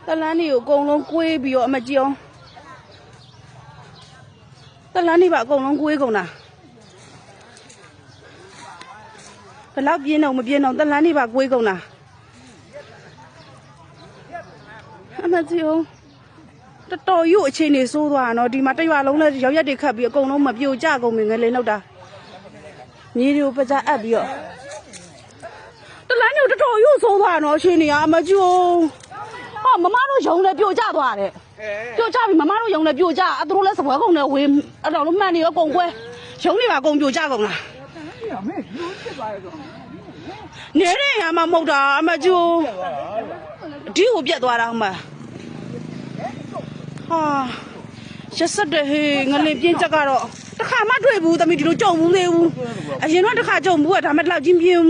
တလန်းတွေကိုအကုန်လုံးကွေးပြီးတော့အမကြီးအောင်တလန်းတွေပါအကုန်လုံးကွေးကုန်တာဘယ်လောက်ပြင်းတော့မပြင်းတော့တလန်းတွေပါကွေးကုန်တာအမကြီးအောင်တော်ရုပ်အခြေအနေဆိုးသွားတော့ဒီမှာတရွာလုံးနဲ့ရောက်ရက်တွေခတ်ပြီးအကုန်လုံးမပြိုကျကုန်ပြီငလေလောက်တာမြေတွေကိုပကြအပ်ပြီးတော့တလန်းတွေတော်ရုပ်ဆိုးသွားတော့အခြေအနေကအမကြီးအောင်ဟာမမတို့ယုံလည်းပြိုကျသွားတယ်ပြိုကျပြီမမတို့ယုံလည်းပြိုကျအသူတို့လည်းစပွဲကုန်နဲ့ဝေးအဲ့တော့မှန်နေရောကုန်ကွဲယုံတွေပါကုန်ပြိုကျကုန်လားနေတဲ့ရမှာမဟုတ်တာအမကြီးဒီကိုပြတ်သွားတာဟိုမှာဟာရက်ဆက်တဲ့ဟေးငလင်ပြင်းချက်ကတော့တစ်ခါမှတွေ့ဘူးသမီးဒီလိုကြုံဘူးသေးဘူးအရင်တော့တစ်ခါကြုံဘူးကဒါမှတော့ချင်းပြင်း